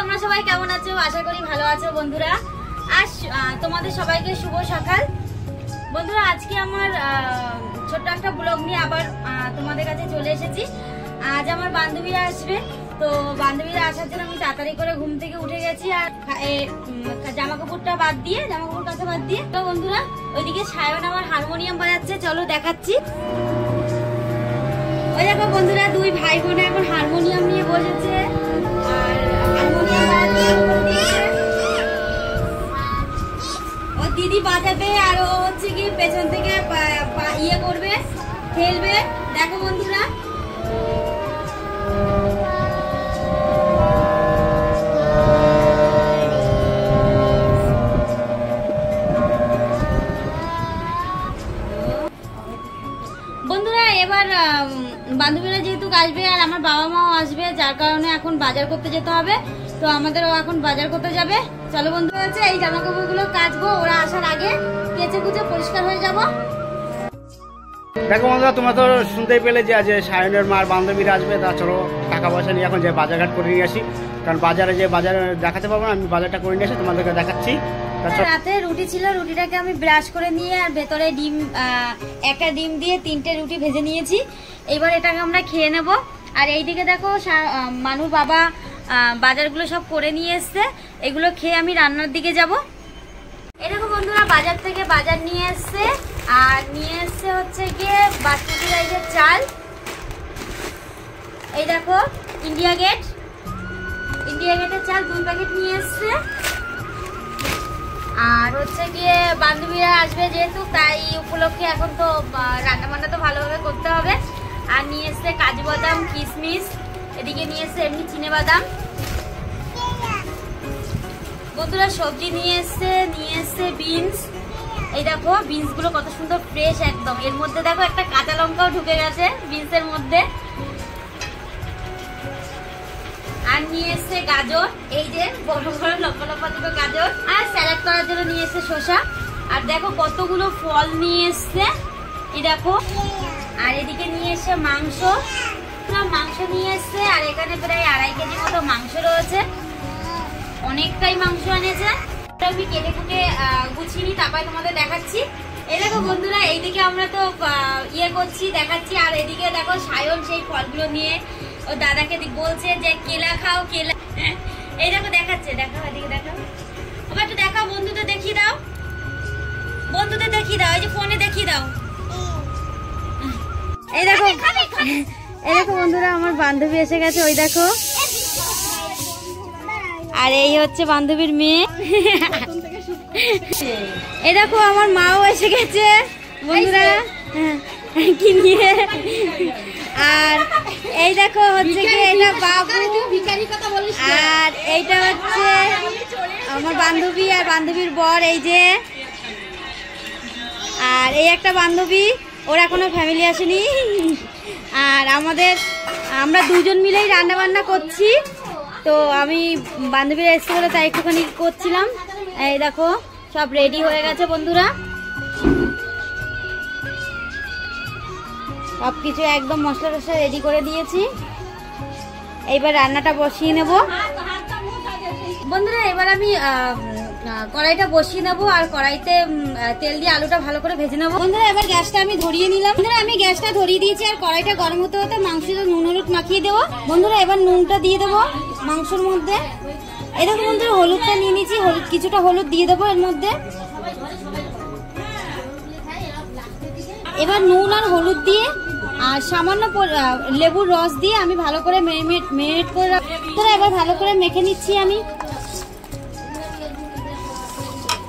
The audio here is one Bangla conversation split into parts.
তোমরা সবাই কেমন আছো? আশা করি ভালো আছো বন্ধুরা। আজ তোমাদের সবাইকে শুভ সকাল বন্ধুরা। আজকে আমার ছোট্ট একটা ব্লগ নিয়ে আবার তোমাদের কাছে চলে এসেছি। আজ আমার বান্ধবীরা আসবে, তো বান্ধবীরা আসার জন্য আমি তাড়াতাড়ি করে ঘুম থেকে উঠে গেছি আর জামা কাপড় বাদ দিয়ে তো বন্ধুরা ওইদিকে সায়ন আমার হারমোনিয়াম বাজাচ্ছে, চলো দেখাচ্ছি। ওই দেখো বন্ধুরা, দুই ভাই বোন এখন হারমোনিয়াম নিয়ে বসেছে আর হারমোনিয়াম ও দিদি বাজাবে আর ও হচ্ছে কি পেছন থেকে ইয়ে করবে, খেলবে। দেখো বন্ধুরা এবার বান্ধবীরা যেহেতু আসবে আর আমার বাবা মাও আসবে, যার কারণে এখন বাজার করতে যেতে হবে। তো আমাদেরও এখন বাজার করতে যাবে। চলো বন্ধু, হচ্ছে এই জামা কাপড় গুলো কাচবো, ওরা আসার আগে কেচে কুচে পরিষ্কার হয়ে যাব। দেখো বন্ধুরা, তোমরা তো শুনতেই পেলে যে আজ সায়নের মার বান্ধবীরা আসবে। তা চলো টাকা পয়সা নিয়ে এখন যে বাজারঘাট করে নিয়ে আসি, কারণ বাজারে যে বাজার দেখাতে পারবো না, আমি বাজারটা করে নিয়ে আসি তোমাদেরকে দেখাচ্ছি। রাতে রুটি ছিল, রুটিটাকে আমি ব্রাশ করে নিয়ে আর ভেতরে একটা ডিম দিয়ে 3টে রুটি ভেজে নিয়েছি। এবার এটাকে আমরা খেয়ে নেব। আর এইদিকে দেখো মানুর বাবা বাজারগুলো সব করে নিয়ে এসছে, এগুলো খেয়ে আমি রান্নার দিকে যাব। এই দেখো বন্ধুরা, বাজার থেকে বাজার নিয়ে এসছে আর নিয়ে এসছে হচ্ছে গিয়ে বাসমতি রাইসের চাল। এই দেখো ইন্ডিয়া গেটের চাল 2 প্যাকেট নিয়ে এসছে। আর হচ্ছে গিয়ে বান্ধবীরা আসবে যেহেতু, তাই উপলক্ষে এখন তো রান্না বান্না তো ভালোভাবে করতে হবে। আর নিয়ে এসছে কাজু বাদাম, কিশমিশ, এদিকে নিয়ে এসছে এমনি চিনে বাদাম। বন্ধুরা সবজি নিয়ে এসছে বিনস। এই দেখো বিনস গুলো কত সুন্দর ফ্রেশ একদম। এর মধ্যে দেখো একটা কাঁচা লঙ্কাও ঢুকে গেছে বিনসের মধ্যে। আর নিয়ে এসছে গাজর, এই যে বড় বড় লম্বা লম্বা দুটো গাজর। আর স্যালাড করার জন্য নিয়ে এসছে শসা। আর দেখো কতগুলো ফল নিয়ে এসছে, এই দেখো। আর এদিকে নিয়ে এসছে মাংস নিয়ে এসছে। আর এখানে প্রায় 2.5 কেজি মতো মাংস রয়েছে, অনেকটাই মাংস এনেছে। আমি কেটে কুটে গুছিয়ে নিই, তারপরে তোমাদের দেখাচ্ছি। এই দেখো বন্ধুরা, এইদিকে আমরা তো ইয়ে করছি, দেখাচ্ছি। আর এদিকে দেখো সায়ন সেই ফলগুলো নিয়ে ও দাদাকে বলছে যে কেলা খাও কেলা। এই দেখো দেখাচ্ছে, দেখাও এদিকে দেখাও, আবার একটু দেখাও, বন্ধুদের দেখিয়ে দাও, এই যে ফোনে দেখিয়ে দাও। এই দেখো বন্ধুরা, আমার বান্ধবী এসে গেছে, ওই দেখো। আর এই হচ্ছে বান্ধবীর মেয়ে। এই দেখো আমার মাও এসে গেছে বন্ধুরা কি নিয়ে। আর এই দেখো হচ্ছে কি এটা বাবু, আর এইটা হচ্ছে আমার বান্ধবী আর বান্ধবীর বর, এই যে। আর এই একটা বান্ধবী, ওর এখনো ফ্যামিলি আসেনি। আর আমরা দুজন মিলেই রান্না বান্না করছি। তো আমি বান্ধবীরা এসে বলে তাই একটুখানি করছিলাম। এই দেখো সব রেডি হয়ে গেছে বন্ধুরা, সবকিছু একদম মশলা টসলা রেডি করে দিয়েছি। এইবার রান্নাটা বসিয়ে নেব বন্ধুরা। এবার আমি কড়াইটা বসিয়ে নেবো আর কড়াইতে তেল দিয়ে আলুটা ভালো করে ভেজে নেবো বন্ধুরা। এবার গ্যাসটা আমি ধরিয়ে নিলাম বন্ধুরা, আমি গ্যাসটা ধরিয়ে দিয়েছি। আর কড়াইটা গরম হতে হতে মাংসটা নুন হলুদ মাখিয়ে দেবো বন্ধুরা। এবার নুনটা দিয়ে দেবো মাংসের মধ্যে। এই দেখো বন্ধুরা, হলুদটা নিয়ে নিয়েছি, কিছুটা হলুদ দিয়ে দেবো এর মধ্যে। এবার নুন আর হলুদ দিয়ে আর সামান্য লেবুর রস দিয়ে আমি ভালো করে মেরিনেট করে রাখবো। এবার ভালো করে মেখে নিচ্ছি আমি।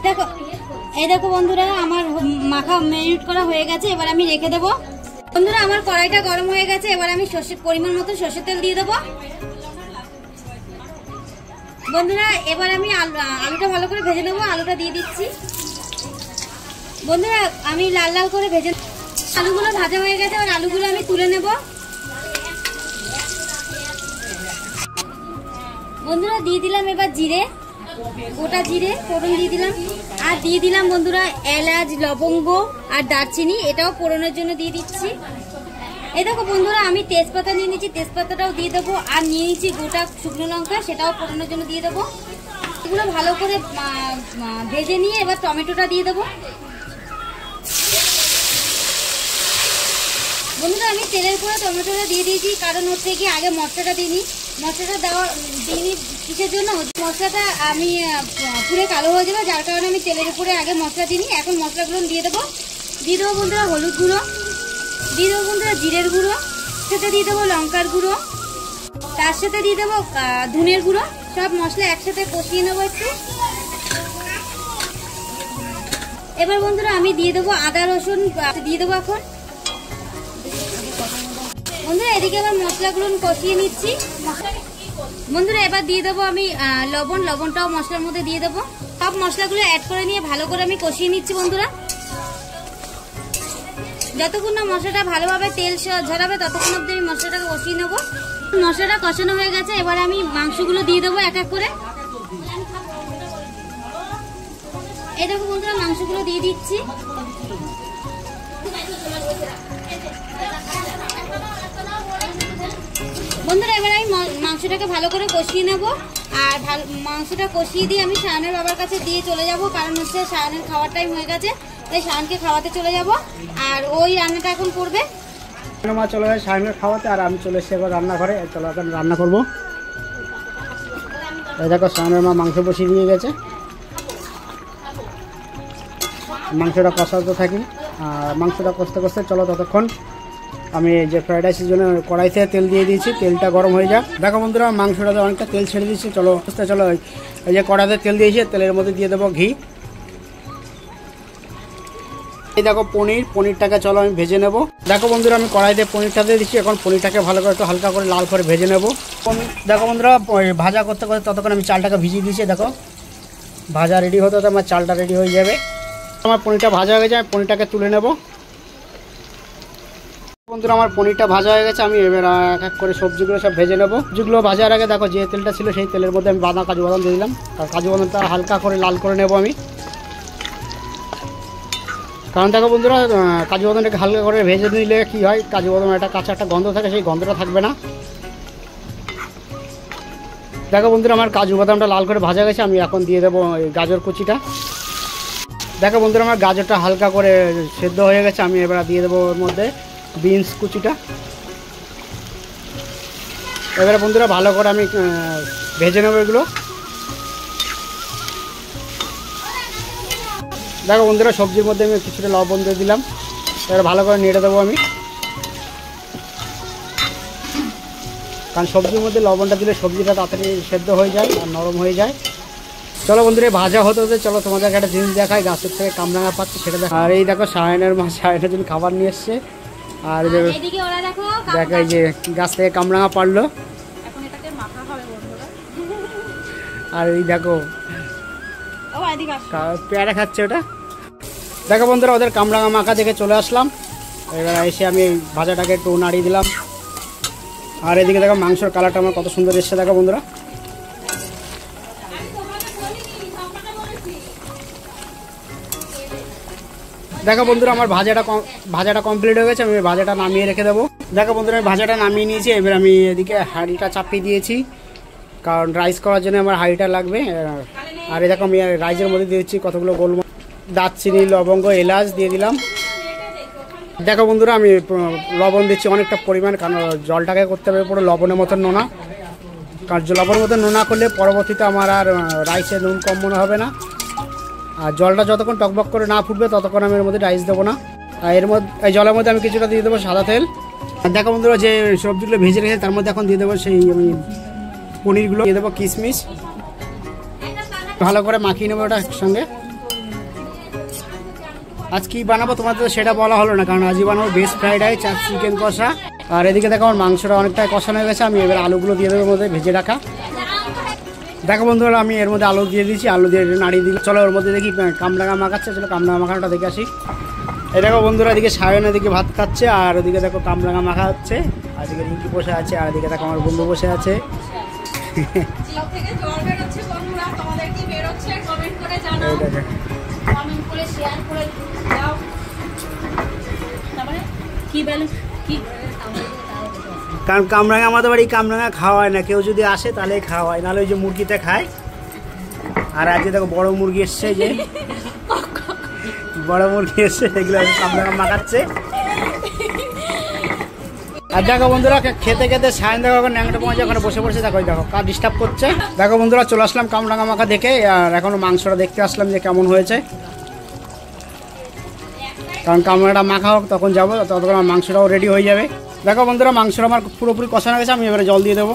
দেখো এই দেখো বন্ধুরা, আমার মাখা মেরিনেট করা হয়ে গেছে। এবার আমি রেখে দেবো বন্ধুরা। আমার কড়াইটা গরম হয়ে গেছে, এবার আমি পরিমাণ মতো সর্ষের তেল দিয়ে দেবো বন্ধুরা। এবার আমি আলুটা ভালো করে ভেজে নেবো, আলুটা দিয়ে দিচ্ছি বন্ধুরা। আমি লাল লাল করে ভেজে, আলুগুলো ভাজা হয়ে গেছে। আর আলুগুলো আমি তুলে নেব বন্ধুরা। দিয়ে দিলাম এবার জিরে, গোটা জিরে ফোড়ন দিয়ে দিলাম। আর দিয়ে দিলাম বন্ধুরা এলাচ, লবঙ্গ আর দারচিনি, এটাও ফোড়নের জন্য দিয়ে দিচ্ছি। এই দেখো বন্ধুরা আমি তেজপাতা নিয়ে নিয়েছি, তেজপাতাটাও দিয়ে দেবো, আর নিয়ে নিয়েছি গোটা শুকনো লঙ্কা, সেটাও ফোড়নের জন্য দিয়ে দেবো। এগুলো ভালো করে ভেজে নিয়ে এবার টমেটোটা দিয়ে দেবো। বন্ধুরা আমি তেলের পরে টমেটোটা দিয়ে দিয়েছি, কারণ হচ্ছে কি আগে মশলাটা দিইনি। মশলাটা দিইনি কিসের জন্য, মশলাটা আমি পুরো কালো হয়ে যাবে, যার কারণে আমি তেলের উপরে আগে মশলা দিইনি। এখন মশলাগুলো দিয়ে দেবো বন্ধুরা হলুদ গুঁড়ো, দিয়ে দেবো বন্ধুরা জিরের গুঁড়ো, সাথে দিয়ে দেবো লঙ্কার গুঁড়ো, তার সাথে দিয়ে দেবো ধনের গুঁড়ো। সব মশলা একসাথে কষিয়ে নেবো একটু। এবার বন্ধুরা আমি দিয়ে দেবো আদা রসুন দিয়ে দেবো এখন। বন্ধুরা এদিকে আবার মশলাগুলো কষিয়ে নিচ্ছি। বন্ধুরা এবার দিয়ে দেবো আমি লবণটাও মশলার মধ্যে দিয়ে দেবো। সব মশলাগুলো অ্যাড করে নিয়ে ভালো করে আমি কষিয়ে নিচ্ছি বন্ধুরা। যতক্ষণ না মশলাটা ভালোভাবে তেল ঝরাবে ততক্ষণ অব্দি আমি মশলাটাকে কষিয়ে নেবো। মশলাটা কষানো হয়ে গেছে, এবার আমি মাংসগুলো দিয়ে দেবো এক এক করে। এই দেখো বন্ধুরা মাংসগুলো দিয়ে দিচ্ছি। বন্ধুরা এবার আমি মাংসটাকে ভালো করে কষিয়ে নেবো, আর মাংসটা কষিয়ে দিয়ে আমি সায়নের বাবার কাছে দিয়ে চলে যাব, কারণ হচ্ছে সায়নের খাওয়ার টাইম হয়ে গেছে, তাই সায়নকে খাওয়াতে চলে যাব, আর ওই রান্নাটা এখন করবে। মা চলে যায় সায়নের খাওয়াতে, আর আমি চলে এসেছি এবার রান্নাঘরে। চলো এখন রান্না করবো। এই দেখো সায়নের মা মাংস বসিয়ে দিয়ে গেছে, মাংসটা কষাতে থাকি। আর মাংসটা কষতে কষতে চলো ততক্ষণ আমি যে ফ্রাইড রাইসের জন্য কড়াইতে তেল দিয়ে দিয়েছি, তেলটা গরম হয়ে যাক। দেখো বন্ধুরা মাংসটাতে অনেকটা তেল ছেড়ে দিয়েছি। চলো চলো এই যে কড়াইতে তেল দিয়েছি, তেলের মধ্যে দিয়ে দেবো ঘি। এই দেখো পনিরটাকে চলো আমি ভেজে নেব। দেখো বন্ধুরা আমি কড়াইতে পনিরটা দিয়ে দিচ্ছি, এখন পনিরটাকে ভালো করে একটু হালকা করে লাল করে ভেজে নেব। দেখো বন্ধুরা ভাজা করতে করতে ততক্ষণ আমি চালটাকে ভিজিয়ে দিয়েছি। দেখো ভাজা রেডি হতে হতে আমার চালটা রেডি হয়ে যাবে। আমার পনিরটা ভাজা হয়ে গেছে, আমি পনিরটাকে তুলে নেব। বন্ধুরা আমার পনিরটা ভাজা হয়ে গেছে, আমি এবার এক এক করে সবজিগুলো সব ভেজে নেব। সবজিগুলো ভাজার আগে দেখো যে তেলটা ছিল সেই তেলের মধ্যে আমি কাজু বাদাম দিয়ে দিলাম, আর কাজু বাদামটা হালকা করে লাল করে নেব আমি। কারণ দেখো বন্ধুরা কাজু বাদামটাকে হালকা করে ভেজে নিলে কি হয়, কাজু বাদাম একটা কাঁচা একটা গন্ধ থাকে, সেই গন্ধটা থাকবে না। দেখো বন্ধুরা আমার কাজু বাদামটা লাল করে ভাজা গেছে, আমি এখন দিয়ে দেবো গাজর কুচিটা। দেখো বন্ধুরা আমার গাজরটা হালকা করে সেদ্ধ হয়ে গেছে, আমি এবার দিয়ে দেবো ওর মধ্যে বিনস কুচিটা। এবারে বন্ধুরা ভালো করে আমি ভেজে নেবো এগুলো। দেখো বন্ধুরা সবজির মধ্যে আমি কিছুটা লবণ দিয়ে দিলাম, এবার ভালো করে নেড়ে দেবো আমি, কারণ সবজির মধ্যে লবণটা দিলে সবজিটা তাড়াতাড়ি সেদ্ধ হয়ে যায় আর নরম হয়ে যায়। চলো বন্ধুরা ভাজা হতে হতে চলো তোমাদেরকে একটা জিনিস দেখাই, গাছের থেকে কামরাঙা পাচ্ছে সেটা দেখা। আর এই দেখো সায়নের মা সায়নের জন্য খাবার নিয়ে এসছে, আর দেখো এই যে গাছ থেকে কামরাঙা পারলো, আর এই দেখো পেয়ারা খাচ্ছে ওটা। দেখো বন্ধুরা ওদের কামরাঙা মাখা দেখে চলে আসলাম, এবার এসে আমি ভাজাটাকে একটু নাড়িয়ে দিলাম। আর এদিকে দেখো মাংসের কালারটা আমার কত সুন্দর এসছে। দেখো বন্ধুরা দেখো বন্ধুরা আমার ভাজাটা কমপ্লিট হয়ে গেছে, আমি ভাজাটা নামিয়ে রেখে দেবো। দেখো বন্ধুরা আমি ভাজাটা নামিয়ে নিয়েছি, এবার আমি এদিকে হাঁড়িটা চাপিয়ে দিয়েছি, কারণ রাইস করার জন্য আমার হাঁড়িটা লাগবে। আর এই দেখো আমি রাইসের মধ্যে দিয়েছি কতগুলো গোলমরিচ, দারচিনি, লবঙ্গ, এলাচ দিয়ে দিলাম। দেখো বন্ধুরা আমি লবণ দিচ্ছি অনেকটা পরিমাণ, কারণ জলটাকে করতে হবে পুরো লবণের মতন নোনা, কারণ লবণের মতন নোনা করলে পরবর্তীতে আমার আর রাইসে নুন কম মনে হবে না। আর জলটা যতক্ষণ টকবক করে না ফুটবে ততক্ষণ আমি এর মধ্যে রাইস দেবো না। আর এর মধ্যে এই জলের মধ্যে আমি কিছুটা দিয়ে দেবো সাদা তেল। আর দেখো বন্ধুরা যে সবজিগুলো ভেজে রেখেছি তার মধ্যে এখন দিয়ে দেবো সেই আমি পনিরগুলো দিয়ে দেবো, কিশমিশ ভালো করে মাখিয়ে নেবো ওটার সঙ্গে। আজ কি বানাবো তোমাদের তো সেটা বলা হলো না, কারণ আজই বানাবো ভেজ ফ্রাইড রাইস আর চিকেন কষা। আর এদিকে দেখো আমার মাংসটা অনেকটাই কষানো হয়ে গেছে, আমি এবার আলুগুলো দিয়ে দেবো মধ্যে ভেজে রাখা। দেখো বন্ধুরা আমি এর মধ্যে আলু দিয়ে দিয়েছি, আলু দিয়ে নাড়িয়ে দিই। চলো ওর মধ্যে দেখি কামরাঙা মাখাচ্ছে, চলো কামরাঙা মাখানোটা দেখে আসি। এই দেখো বন্ধুরা এদিকে সায়ন এদিকে ভাত খাচ্ছে, আর ওদিকে দেখো কামরাঙা মাখা হচ্ছে, আর এদিকে রিঙ্কি বসে আছে, আর এদিকে দেখো আমার বন্ধু বসে আছে। কি বলেন কারণ কামরাঙা আমাদের বাড়ি কামরাঙা খাওয়া হয় না, কেউ যদি আসে তাহলে খাওয়া হয়, নাহলে ওই যে মুরগিতে খায়। আর আজকে দেখো বড় মুরগি এসছে, যে বড় মুরগি এসছে, এগুলো কামরাঙা মাখাচ্ছে। আর দেখো বন্ধুরা খেতে খেতে সায়ন দেখো এখন ন্যাংটা পৌঁছে ওখানে বসে বসে দেখো দেখো কার ডিস্টার্ব করছে। দেখো বন্ধুরা চলে আসলাম কামরাঙা মাখা দেখে, আর এখনো মাংসটা দেখতে আসলাম যে কেমন হয়েছে, কারণ কামরাঙাটা মাখা হোক তখন যাবো, ততক্ষণ আমার মাংসটাও রেডি হয়ে যাবে। দেখো বন্ধুরা মাংসটা আমার পুরোপুরি কষানো গেছে, আমি এবারে জল দিয়ে দেবো।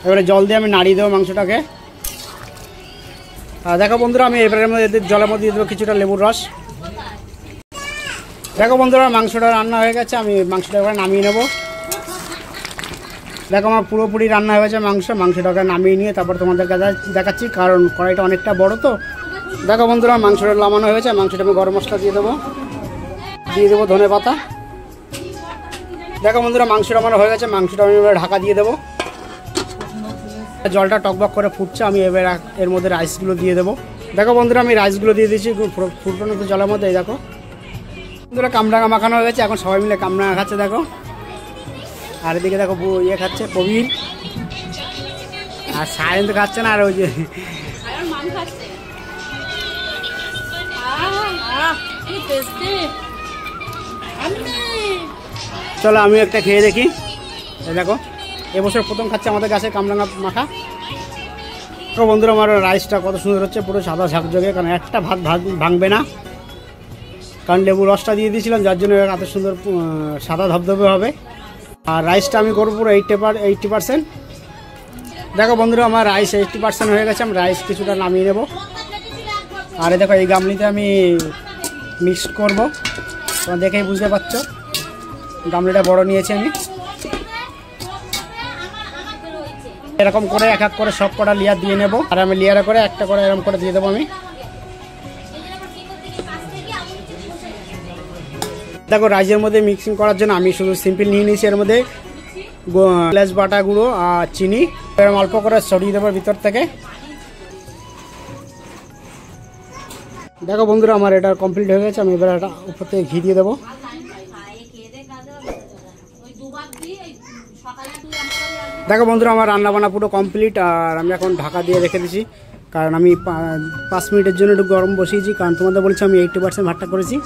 এবারে জল দিয়ে আমি নাড়িয়ে দেবো মাংসটাকে। আর দেখো বন্ধুরা আমি এবারের মধ্যে জলের মধ্যে দিয়ে দেবো কিছুটা লেবুর রস। দেখো বন্ধুরা মাংসটা রান্না হয়ে গেছে, আমি মাংসটা এবার নামিয়ে নেব। দেখো আমার পুরোপুরি রান্না হয়ে গেছে মাংসটাকে নামিয়ে নিয়ে তারপর তোমাদের কাছে দেখাচ্ছি, কারণ কড়াইটা অনেকটা বড় তো। দেখো বন্ধুরা মাংসটা নামানো হয়ে গেছে, মাংসটা আমি গরম মশলা দিয়ে দেবো ধনে পাতা। দেখো বন্ধুরা মাংসটা আমার হয়ে গেছে, মাংসটা আমি এবার ঢাকা দিয়ে দেবো। জলটা টকবক করে ফুটছে, আমি এবার এর মধ্যে রাইসগুলো দিয়ে দেবো। দেখো বন্ধুরা আমি রাইসগুলো দিয়ে দিয়েছি ফুটনো তো জলের মধ্যে। দেখো বন্ধুরা কামরাঙা মাখানো হয়ে গেছে, এখন সবাই মিলে কামরাঙা খাচ্ছে দেখো। আর এদিকে দেখো ইয়ে খাচ্ছে প্রবীর, আর সায়ন তো খাচ্ছে না, আর ওই যে চলো আমি একটা খেয়ে দেখি। দেখো এবছর প্রথম খাচ্ছে আমাদের গাছের কামরাঙা মাখা। তো বন্ধুরা আমার রাইসটা কত সুন্দর হচ্ছে, পুরো সাদা ঝাঁকঝকে, কারণ একটা ভাত ভাঙবে না, কারণ লেবু রসটা দিয়ে দিয়েছিলাম, যার জন্য এত সুন্দর সাদা ধবধবে হবে। আর রাইসটা আমি করবো পুরো 80%। দেখো বন্ধুরা আমার রাইস 80% হয়ে গেছে, আমি রাইস কিছুটা নামিয়ে নেব। আর দেখো এই গামলিতে আমি মিক্স করবো, তোমরা দেখেই বুঝতে পারছো, গামলিটা বড় নিয়েছি আমি। এরকম করে এক এক করে সব কটা লেয়ার দিয়ে নেব, আর আমি লেয়ারে করে একটা করে এরকম করে দিয়ে দেবো আমি। দেখো রাইসের মধ্যে মিক্সিং করার জন্য আমি শুধু সিম্পল নিয়ে নিয়েছি, এর মধ্যে এলাচ বাটা গুঁড়ো আর চিনি এরকম অল্প করে ছড়িয়ে দেবো ভিতর থেকে। দেখো বন্ধুরা আমার এটা কমপ্লিট হয়ে গেছে, আমি এবার এটা উপর থেকে ঘি দিয়ে দেবো। দেখো বন্ধুরা আমার রান্না বান্না পুরো কমপ্লিট, আর আমি এখন ঢাকা দিয়ে রেখে দিয়েছি, কারণ আমি 5 মিনিটের জন্য একটু গরম বসিয়েছি, কারণ তোমাদের বলছি আমি 80% ভাতটা করেছি।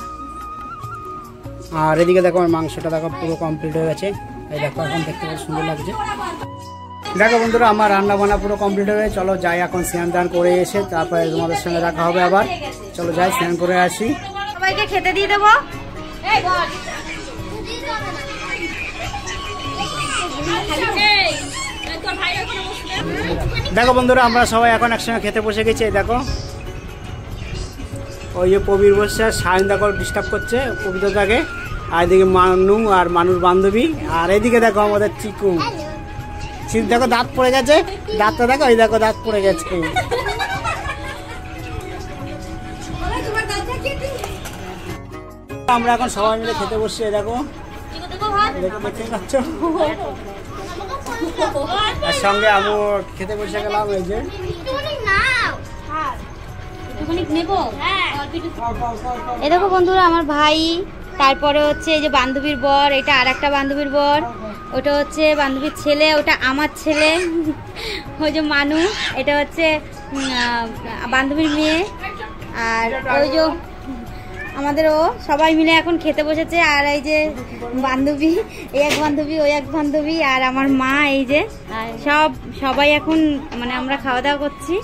আর এদিকে দেখো আমার মাংসটা দেখো পুরো কমপ্লিট হয়ে গেছে, এই দেখো এখন দেখতে খুব সুন্দর লাগছে। দেখো বন্ধুরা আমার রান্না বান্না পুরো কমপ্লিট হয়ে গেছে, চলো যাই এখন স্নান দান করে এসে তারপরে তোমাদের সঙ্গে দেখা হবে আবার। চলো যাই স্নান করে আসি, সবাইকে খেতে দিয়ে দেবো। দেখো বন্ধুরা আমরা সবাই এখন একসঙ্গে খেতে বসে গেছি। দেখো ওই যে প্রবীর বসছে, আর সায়ন দেখো ডিস্টার্ব করছে পবিত্রতাকে, আর এদিকে মানু আর মানুষ বান্ধবী, আর এদিকে দেখো আমাদের চিকু। দেখো দাঁত পড়ে গেছে, দাঁতটা দেখো, এই দেখো দাঁত পড়ে গেছে। আমরা এখন সবাই মিলে খেতে বসছি, দেখো দেখতে পাচ্ছ, আর সঙ্গে আমি খেতে বসে গেলাম। এই যে এই দেখো বন্ধুরা আমার ভাই, তারপরে হচ্ছে এই যে বান্ধবীর বর, এটা আর একটা বান্ধবীর বর, ওটা হচ্ছে বান্ধবীর ছেলে, ওটা আমার ছেলে, ওই যে মানু, এটা হচ্ছে বান্ধবীর মেয়ে, আর ওই যে আমাদের ও, সবাই মিলে এখন খেতে বসেছে। আর এই যে বান্ধবী, এই এক বান্ধবী, ওই এক বান্ধবী, আর আমার মা, এই যে সবাই এখন মানে আমরা খাওয়া দাওয়া করছি।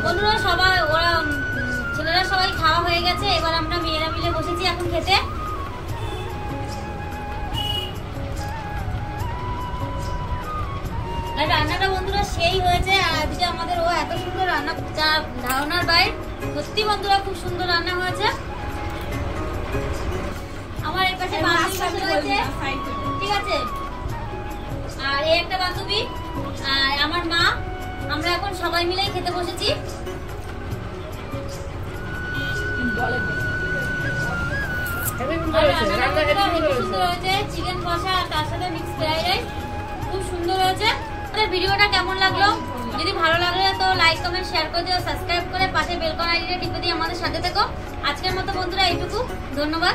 বন্ধুরা সবাই, ওরা ছেলেরা সবাই খাওয়া হয়ে গেছে, এবার আমরা মেয়েরা মিলে বসেছি এখন খেতে। আর রান্নাটা বন্ধুরা সেই হয়েছে, আর আজকে আমাদের ও এত সুন্দর রান্না, যা ধারণার বাইরে, সত্যি বন্ধুরা খুব সুন্দর রান্না হয়েছে। আমার এর পাশে বান্ধবী রয়েছে, ঠিক আছে, আর এই একটা বান্ধবী, আর আমার মা, আমরা এখন সবাই মিলেই খেতে বসেছি। সুন্দর হয়েছে চিকেন কষা আর তার সাথে মিক্স ফ্রাইড রাইস, খুব সুন্দর হয়েছে। ভিডিওটা কেমন লাগলো? যদি ভালো লাগলে তো লাইক কমেন্ট শেয়ার করে দিও, সাবস্ক্রাইব করে পাশে বেল আইকনটা টিপে দিয়ে আমাদের সাথে থেকো। আজকের মতো বন্ধুরা এইটুকু, ধন্যবাদ।